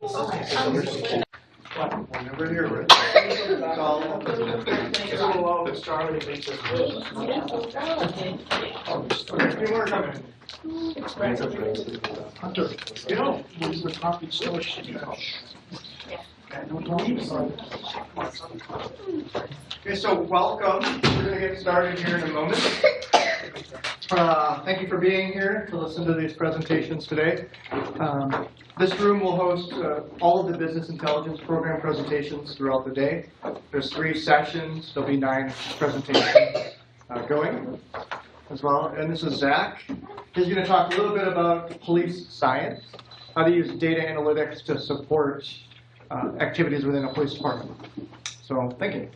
Whenever you're ready. Hunter, you know, the coffee store should go. Okay, so welcome. We're going to get started here in a moment. Thank you for being here to listen to these presentations today. This room will host all of the business intelligence program presentations throughout the day. There's 3 sessions. There'll be 9 presentations going as well. And this is Zach. He's going to talk a little bit about police science, how to use data analytics to support activities within a police department. So, thank you.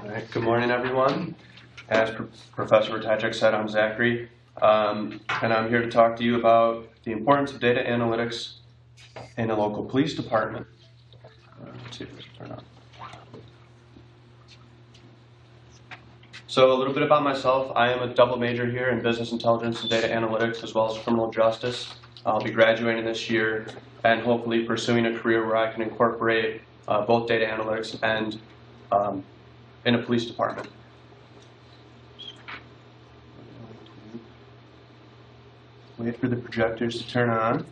All right, good morning, everyone. As Professor Ratajek said, I'm Zachary, and I'm here to talk to you about the importance of data analytics in a local police department. Let's see if this will turn on. So a little bit about myself. I am a double major here in business intelligence and data analytics, as well as criminal justice. I'll be graduating this year and hopefully pursuing a career where I can incorporate both data analytics and in a police department. Wait for the projectors to turn on.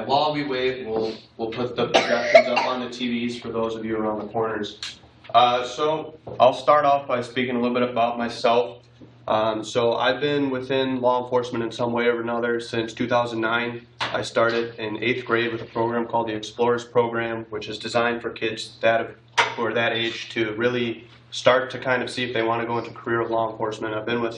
While we wait, we'll put the projections up on the TVs for those of you around the corners. So I'll start off by speaking a little bit about myself. So I've been within law enforcement in some way or another since 2009. I started in 8th grade with a program called the Explorers Program, which is designed for kids who are that age to really start to kind of see if they want to go into a career of law enforcement. I've been with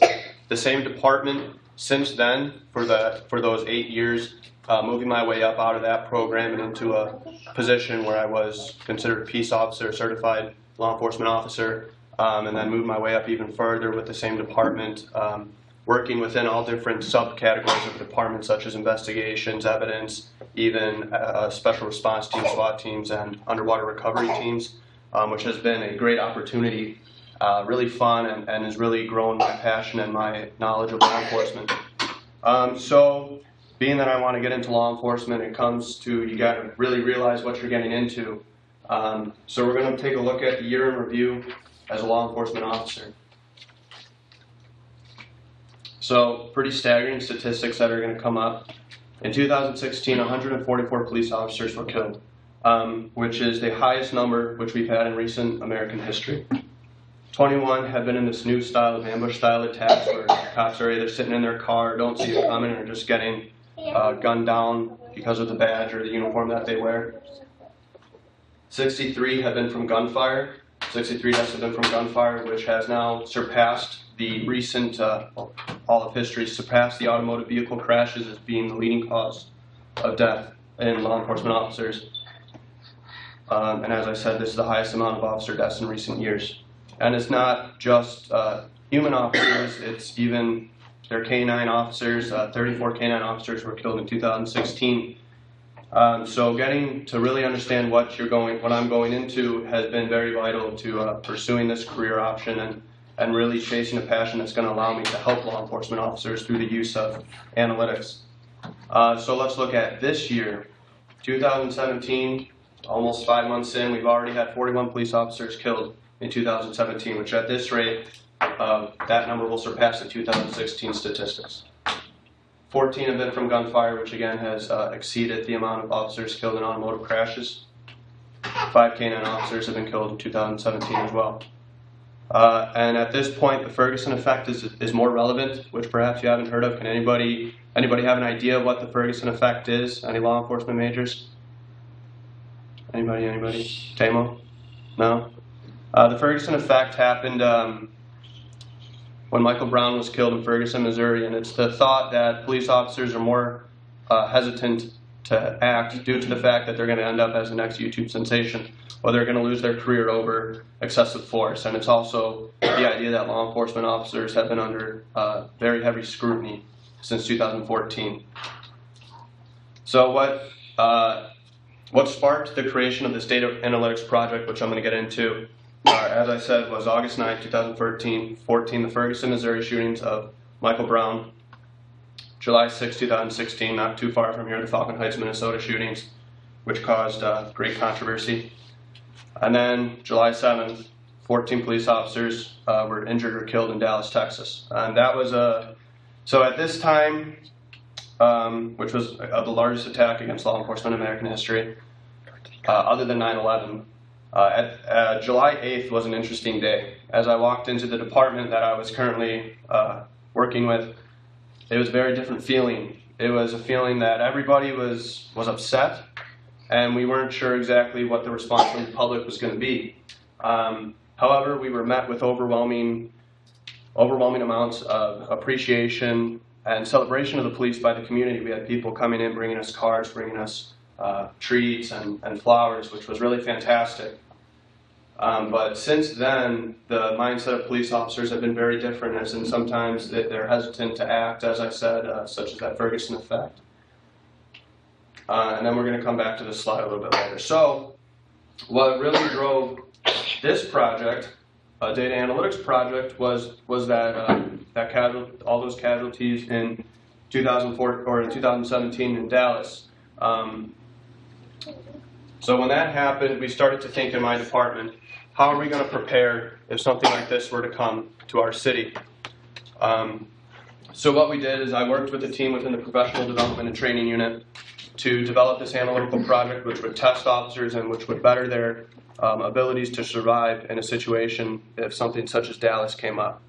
the same department since then for those 8 years. Moving my way up out of that program and into a position where I was considered a peace officer, certified law enforcement officer, and then moved my way up even further with the same department, working within all different subcategories of the department, such as investigations, evidence, even special response teams, SWAT teams, and underwater recovery teams, which has been a great opportunity, really fun, and has really grown my passion and my knowledge of law enforcement. So being that I want to get into law enforcement, it comes to you got to really realize what you're getting into. So we're going to take a look at the year in review as a law enforcement officer. So pretty staggering statistics that are going to come up. In 2016, 144 police officers were killed, which is the highest number which we've had in recent American history. 21 have been in this new style of ambush style attacks where cops are either sitting in their car, don't see it coming, or just getting gunned down because of the badge or the uniform that they wear. 63 have been from gunfire. 63 deaths have been from gunfire, which has now surpassed the recent, all of history, surpassed the automotive vehicle crashes as being the leading cause of death in law enforcement officers. And as I said, this is the highest amount of officer deaths in recent years. And it's not just human officers, it's even their canine officers. 34 canine officers were killed in 2016. So getting to really understand what I'm going into has been very vital to pursuing this career option and really chasing a passion that's going to allow me to help law enforcement officers through the use of analytics. So let's look at this year, 2017, almost 5 months in, we've already had 41 police officers killed in 2017, which at this rate, that number will surpass the 2016 statistics. 14 have been from gunfire, which again has exceeded the amount of officers killed in automotive crashes. 5 canine officers have been killed in 2017 as well. And at this point, the Ferguson effect is more relevant, which perhaps you haven't heard of. Can anybody have an idea of what the Ferguson effect is? Any law enforcement majors? Anybody? Tamo? No? The Ferguson effect happened when Michael Brown was killed in Ferguson, Missouri, and it's the thought that police officers are more hesitant to act due to the fact that they're going to end up as the next YouTube sensation, or they're going to lose their career over excessive force. And it's also the idea that law enforcement officers have been under very heavy scrutiny since 2014. So what sparked the creation of this data analytics project, which I'm going to get into, as I said, was August 9, 2014, the Ferguson, Missouri shootings of Michael Brown. July 6, 2016, not too far from here, the Falcon Heights, Minnesota shootings, which caused great controversy. And then July 7th, 14 police officers were injured or killed in Dallas, Texas. And that was so at this time, which was the largest attack against law enforcement in American history, other than 9/11. July 8th was an interesting day. As I walked into the department that I was currently working with, it was a very different feeling. It was a feeling that everybody was upset, and we weren't sure exactly what the response from the public was going to be. However, we were met with overwhelming amounts of appreciation and celebration of the police by the community. We had people coming in, bringing us cards, bringing us treats and flowers, which was really fantastic. But since then, the mindset of police officers have been very different, as in sometimes they're hesitant to act, as I said, such as that Ferguson effect. And then we're going to come back to this slide a little bit later. So what really drove this project, a data analytics project, was that all those casualties in 2004 or in 2017 in Dallas. So when that happened, we started to think in my department, how are we going to prepare if something like this were to come to our city? So what we did is I worked with a team within the Professional Development and Training Unit to develop this analytical project which would test officers and which would better their abilities to survive in a situation if something such as Dallas came up.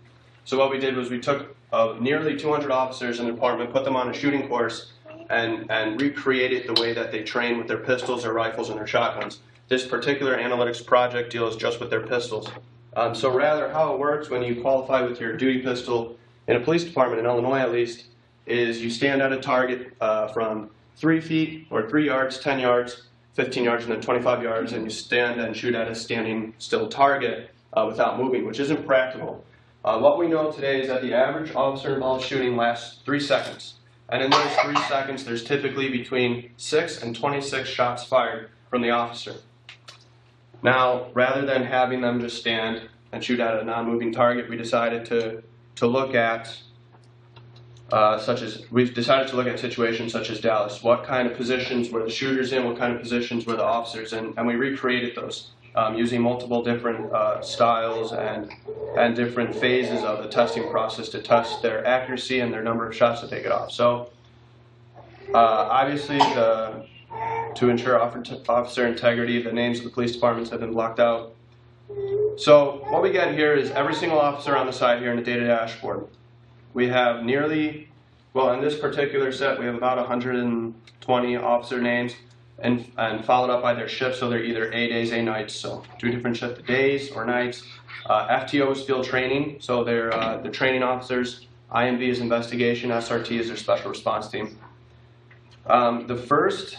So what we did was we took nearly 200 officers in the department, put them on a shooting course, and recreated the way that they train with their pistols, their rifles, and their shotguns. This particular analytics project deals just with their pistols. So rather, how it works when you qualify with your duty pistol in a police department, in Illinois at least, is you stand at a target from 3 feet or 3 yards, 10 yards, 15 yards, and then 25 yards, and you stand and shoot at a standing still target without moving, which isn't practical. What we know today is that the average officer-involved shooting lasts 3 seconds. And in those 3 seconds, there's typically between 6 and 26 shots fired from the officer. Now, rather than having them just stand and shoot at a non-moving target, we decided to look at situations such as Dallas. What kind of positions were the shooters in? What kind of positions were the officers in? And we recreated those using multiple different styles and different phases of the testing process to test their accuracy and their number of shots that they get off. So obviously, to ensure officer integrity, the names of the police departments have been blocked out. So what we get here is every single officer on the side here in the data dashboard. We have nearly, well, in this particular set, we have about 120 officer names and followed up by their shifts, so they're either A days, A nights, so 2 different shifts, days or nights. FTO is field training, so they're the training officers. IMV is investigation, SRT is their special response team. The first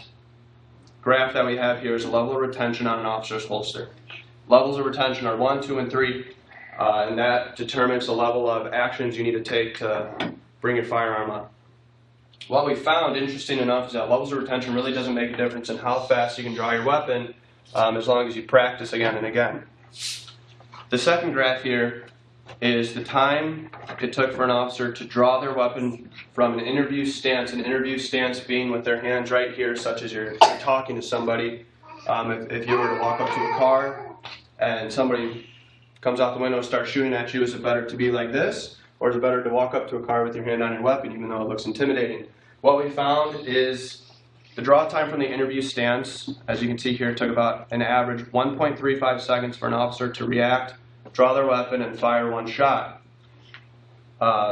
graph that we have here is the level of retention on an officer's holster. Levels of retention are 1, 2, and 3, and that determines the level of actions you need to take to bring your firearm up. What we found, interesting enough, is that levels of retention really doesn't make a difference in how fast you can draw your weapon as long as you practice again and again. The second graph here is the time it took for an officer to draw their weapon from an interview stance being with their hands right here, such as you're talking to somebody. If you were to walk up to a car and somebody comes out the window and starts shooting at you, is it better to be like this, or is it better to walk up to a car with your hand on your weapon, even though it looks intimidating? What we found is the draw time from the interview stance, as you can see here, took about an average 1.35 seconds for an officer to react, draw their weapon, and fire 1 shot.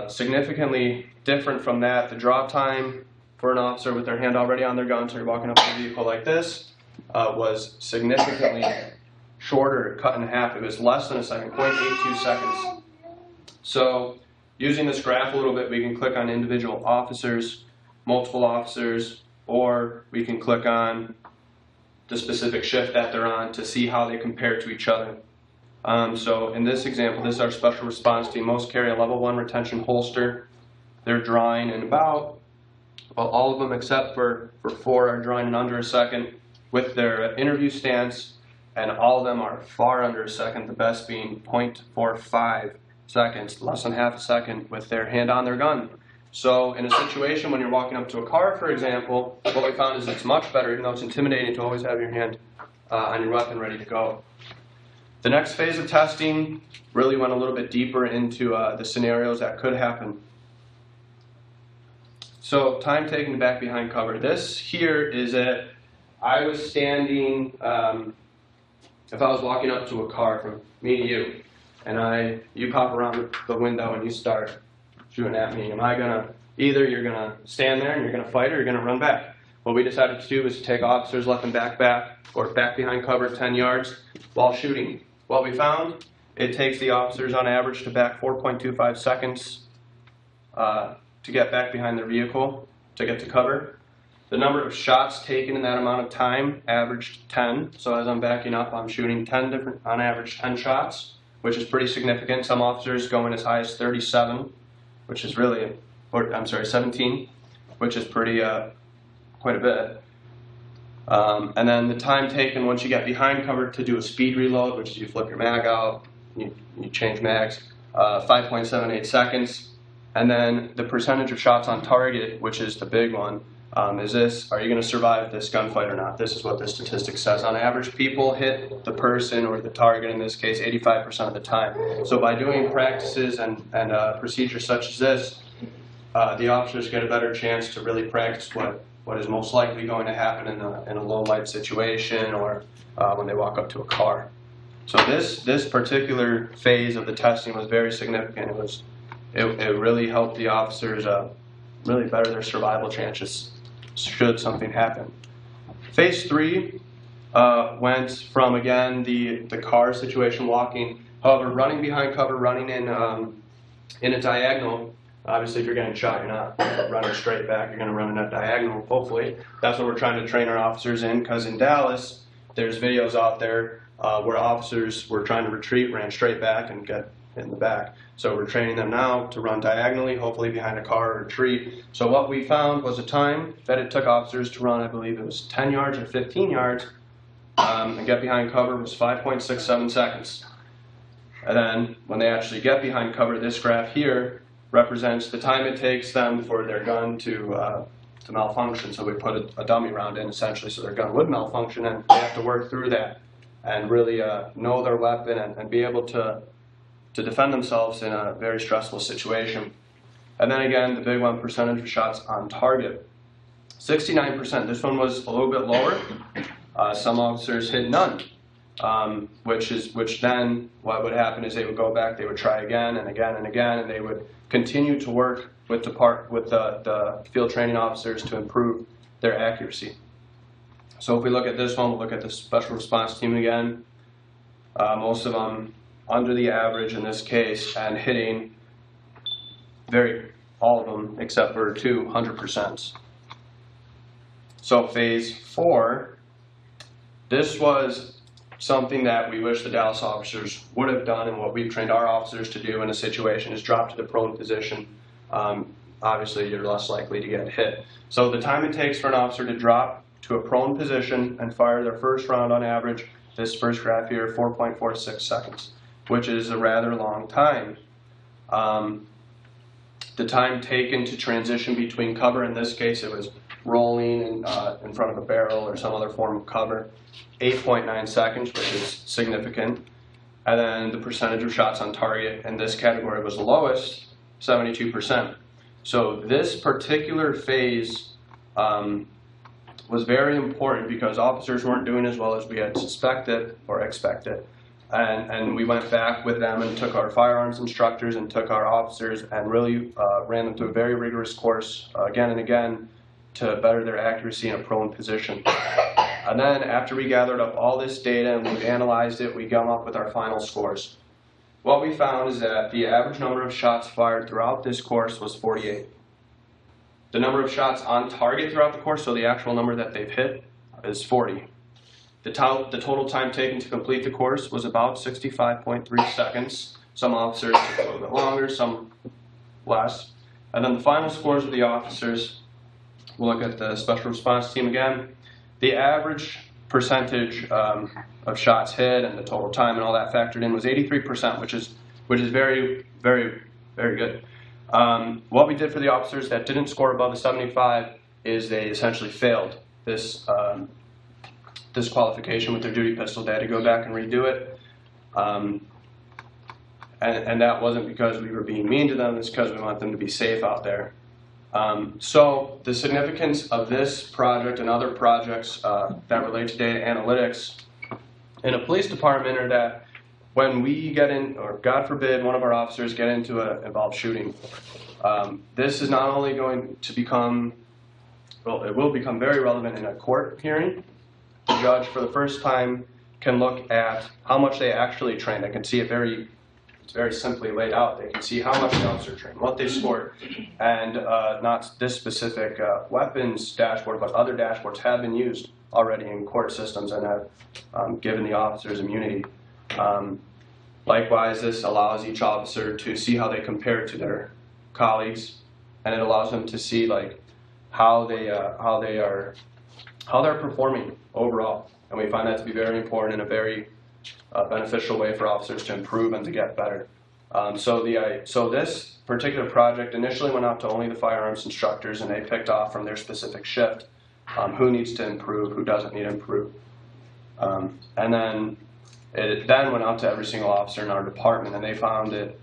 Significantly different from that, the draw time for an officer with their hand already on their gun, so you're walking up to a vehicle like this, was significantly shorter, cut in half. It was less than a second, 0.82 seconds. So using this graph a little bit, we can click on individual officers, multiple officers, or we can click on the specific shift that they're on to see how they compare to each other. So in this example, this is our special response team. Most carry a level 1 retention holster. They're drawing in about, well, all of them except for 4 are drawing in under a second with their interview stance, and all of them are far under a second, the best being 0.45 seconds, less than half a second, with their hand on their gun. So in a situation when you're walking up to a car, for example, what we found is it's much better, even though it's intimidating, to always have your hand on your weapon ready to go. The next phase of testing really went a little bit deeper into the scenarios that could happen. So time taken to back behind cover. This here is it. I was standing, if I was walking up to a car from me to you, and you pop around the window and you start shooting at me, am I gonna, either you're gonna stand there and you're gonna fight or you're gonna run back? What we decided to do was to take officers, let them back or back behind cover 10 yards while shooting. What we found, it takes the officers on average to back 4.25 seconds to get back behind their vehicle, to get to cover. The number of shots taken in that amount of time averaged 10. So as I'm backing up, I'm shooting on average 10 shots, which is pretty significant. Some officers going as high as 37, which is really, or I'm sorry, 17, which is pretty, quite a bit. And then the time taken once you get behind cover to do a speed reload, which is you flip your mag out, you change mags, 5.78 seconds. And then the percentage of shots on target, which is the big one, is this, are you going to survive this gunfight or not? This is what the statistic says. On average, people hit the person or the target, in this case, 85% of the time. So by doing practices and procedures such as this, the officers get a better chance to really practice what is most likely going to happen in a low light situation or when they walk up to a car. So this particular phase of the testing was very significant. It really helped the officers really better their survival chances should something happen. Phase 3 went from, again, the car situation, walking, however, running behind cover, running in a diagonal. Obviously, if you're getting shot, you're not running straight back. You're going to run in a diagonal, hopefully. That's what we're trying to train our officers in, because in Dallas, there's videos out there where officers were trying to retreat, ran straight back, and get in the back. So we're training them now to run diagonally, hopefully behind a car or retreat. So what we found was a time that it took officers to run, I believe it was 10 yards or 15 yards, and get behind cover was 5.67 seconds. And then when they actually get behind cover, this graph here represents the time it takes them for their gun to malfunction. So we put a dummy round in, essentially, so their gun would malfunction, and they have to work through that and really know their weapon and be able to defend themselves in a very stressful situation. And then again, the big one, percentage of shots on target. 69%, this one was a little bit lower. Some officers hit none, which then what would happen is they would go back, they would try again and again and again, and they would continue to work with the field training officers to improve their accuracy. So if we look at this one, we'll look at the special response team again. Most of them under the average in this case, and hitting all of them except for 200%. So phase 4, this was something that we wish the Dallas officers would have done, and what we've trained our officers to do in a situation is drop to the prone position. Obviously, you're less likely to get hit. So the time it takes for an officer to drop to a prone position and fire their first round on average, this first graph here, 4.46 seconds. Which is a rather long time. The time taken to transition between cover, in this case it was rolling in front of a barrel or some other form of cover, 8.9 seconds, which is significant. And then the percentage of shots on target in this category was the lowest, 72%. So this particular phase was very important because officers weren't doing as well as we had suspected or expected. And we went back with them and took our firearms instructors and took our officers and really ran them through a very rigorous course again and again to better their accuracy in a prone position. And then after we gathered up all this data and we analyzed it, we came up with our final scores. What we found is that the average number of shots fired throughout this course was 48. The number of shots on target throughout the course, so the actual number that they've hit, is 40. The total time taken to complete the course was about 65.3 seconds. Some officers took a little bit longer, some less. And then the final scores of the officers, we'll look at the special response team again. The average percentage of shots hit and the total time and all that factored in was 83%, which is very, very, very good. What we did for the officers that didn't score above a 75 is they essentially failed this this qualification with their duty pistol. They had to go back and redo it. And that wasn't because we were being mean to them, it's because we want them to be safe out there. So the significance of this project and other projects that relate to data analytics in a police department are that when we get in, or God forbid, one of our officers get into an involved shooting, this is not only going to become, well, it will become very relevant in a court hearing. The judge, for the first time, can look at how much they actually trained. They can see it it's very simply laid out. They can see how much the officer trained, what they scored, and not this specific weapons dashboard, but other dashboards have been used already in court systems and have given the officers immunity. Likewise, this allows each officer to see how they compare to their colleagues, and it allows them to see like how they're performing overall. And we find that to be very important in a very beneficial way for officers to improve and to get better. So this particular project initially went out to only the firearms instructors, and they picked off from their specific shift who needs to improve, who doesn't need to improve. And then it then went out to every single officer in our department, and they found it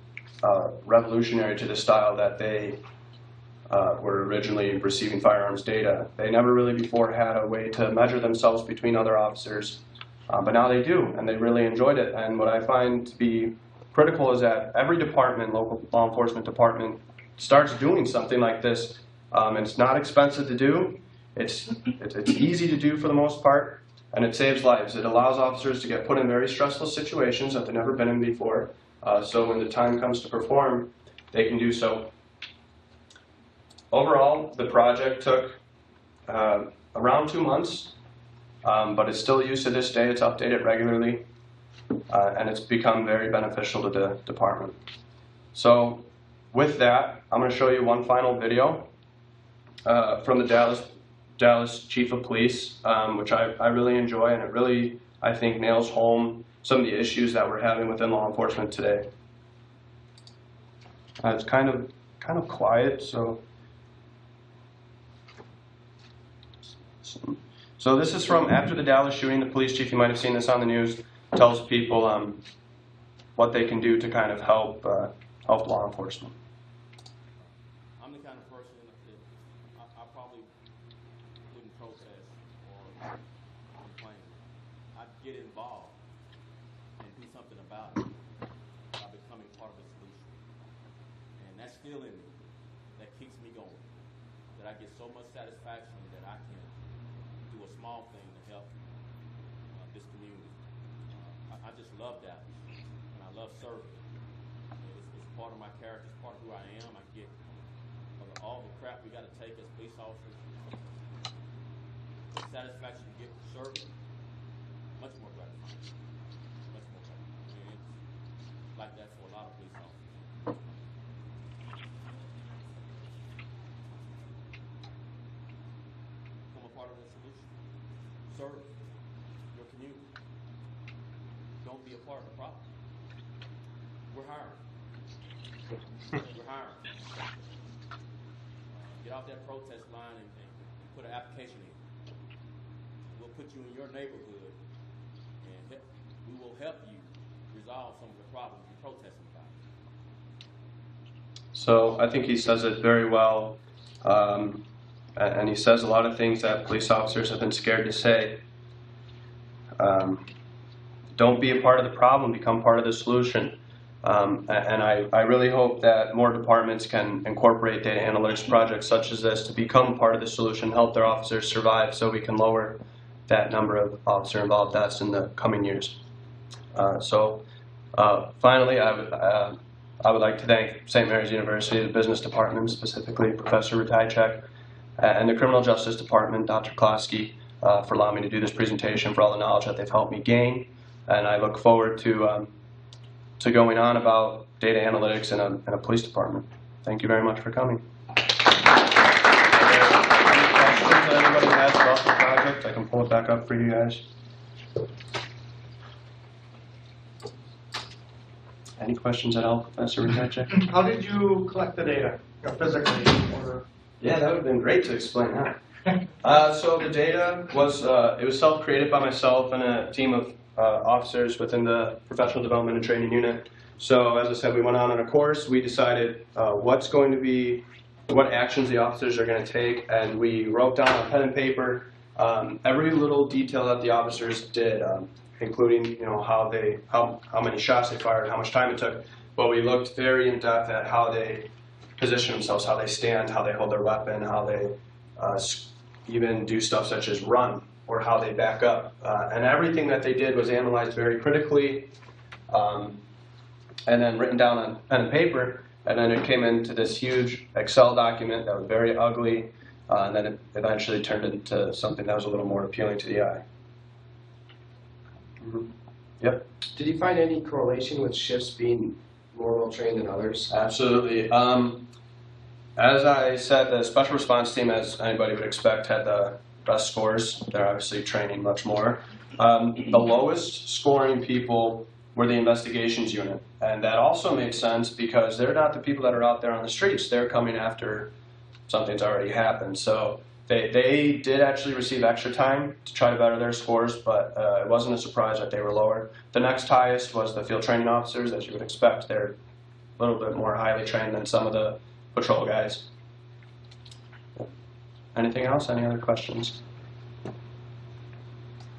revolutionary to the style that they were originally receiving firearms data. They never really before had a way to measure themselves between other officers. But now they do, and they really enjoyed it. And what I find to be critical is that every department, local law enforcement department, starts doing something like this. It's not expensive to do. It's easy to do for the most part, and it saves lives. It allows officers to get put in very stressful situations that they've never been in before. So when the time comes to perform, they can do so. Overall, the project took around 2 months. But it's still used to this day. It's updated regularly, and it's become very beneficial to the department. So with that, I'm going to show you one final video from the Dallas Chief of Police, which I really enjoy, and it really, I think, nails home some of the issues that we're having within law enforcement today. It's kind of quiet, so this is from after the Dallas shooting. The police chief, you might have seen this on the news, tells people what they can do to kind of help law enforcement. I'm the kind of person that I probably wouldn't protest or complain. I'd get involved and do something about it by becoming part of the solution. And that's still in me. That keeps me going. That I get so much satisfaction that I can do a small thing to help this community. I just love that, and I love serving. It's part of my character, it's part of who I am. I get all the crap we got to take as police officers. The satisfaction you get from serving, much more gratifying. Much more gratifying. And it's like that for a lot of police officers. Become a part of the solution. Serve your community. Don't be a part of the problem. We're hiring. We're hiring. Get off that protest line and put an application in. We'll put you in your neighborhood, and we will help you resolve some of the problems you're protesting about. So I think he says it very well, and he says a lot of things that police officers have been scared to say. Don't be a part of the problem, become part of the solution. And I really hope that more departments can incorporate data analytics projects such as this to become part of the solution, help their officers survive so we can lower that number of officer-involved deaths in the coming years. Finally, I would like to thank St. Mary's University, the business department, specifically Professor Ratajczak, and the Criminal Justice Department, Dr. Klosky, for allowing me to do this presentation, for all the knowledge that they've helped me gain. And I look forward to going on about data analytics in a police department. Thank you very much for coming. Any questions that anybody has about the project? I can pull it back up for you guys. Any questions at all, Professor Ricacci? How did you collect the data, physically? Or... Yeah, that would have been great to explain that. So the data was, it was self-created by myself and a team of officers within the Professional Development and Training Unit. So as I said, we went on a course. We decided what actions the officers are going to take, and we wrote down on pen and paper every little detail that the officers did, including how many shots they fired, how much time it took. But we looked very in depth at how they position themselves, how they stand, how they hold their weapon, how they even do stuff such as run, or how they back up. And everything that they did was analyzed very critically, and then written down on pen and paper, and then it came into this huge Excel document that was very ugly, and then it eventually turned into something that was a little more appealing to the eye. Mm-hmm. Yep. Did you find any correlation with shifts being more well trained than others? Absolutely. As I said, the special response team, as anybody would expect, had the best scores. They're obviously training much more. The lowest scoring people were the investigations unit. And that also made sense because they're not the people that are out there on the streets. They're coming after something's already happened. So they did actually receive extra time to try to better their scores, but it wasn't a surprise that they were lower. The next highest was the field training officers, as you would expect. They're a little bit more highly trained than some of the patrol guys. Anything else? Any other questions?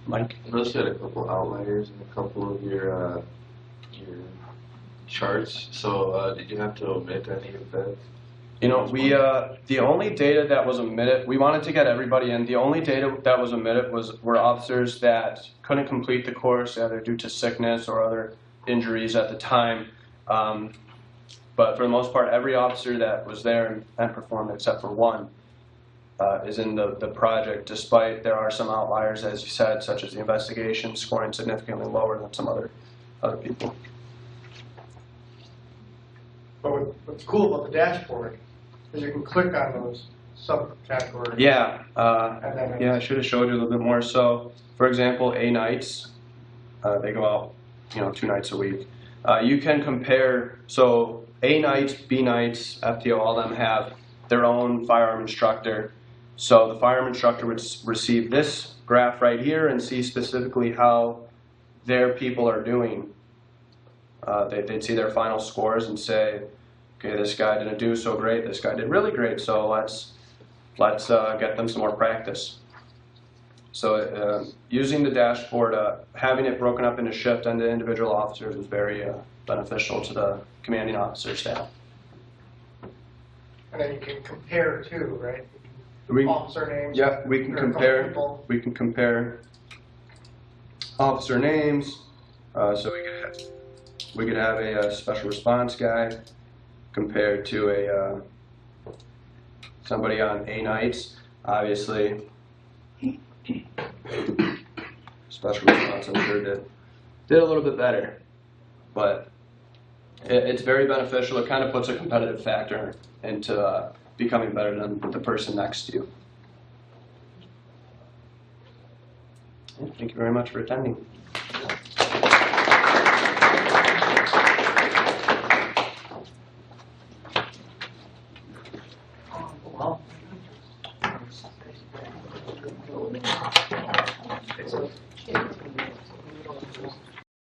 Mike? I noticed you had a couple outliers in a couple of your charts. So did you have to omit any of that? You know, the only data that was omitted, we wanted to get everybody in. The only data that was omitted were officers that couldn't complete the course, either due to sickness or other injuries at the time. But for the most part, every officer that was there and performed, except for one, is in the project, despite there are some outliers, as you said, such as the investigation scoring significantly lower than some other people. But what's cool about the dashboard is you can click on those subcategories. Yeah, and then yeah, I should have showed you a little bit more. So, for example, A nights, they go out, 2 nights a week. You can compare, so A nights, B nights, FTO, all of them have their own firearm instructor. So the firearm instructor would receive this graph right here and see specifically how their people are doing. They'd see their final scores and say, okay, this guy didn't do so great, this guy did really great, so let's get them some more practice. So using the dashboard, having it broken up into shift and the individual officers was very beneficial to the commanding officer staff. And then you can compare too, right? Officer names. Yeah, we can compare. We can compare officer names. So we could have a special response guy compared to somebody on A nights. Obviously, special response, I'm sure did a little bit better, but it's very beneficial. It kind of puts a competitive factor into becoming better than the person next to you. Thank you very much for attending. Well,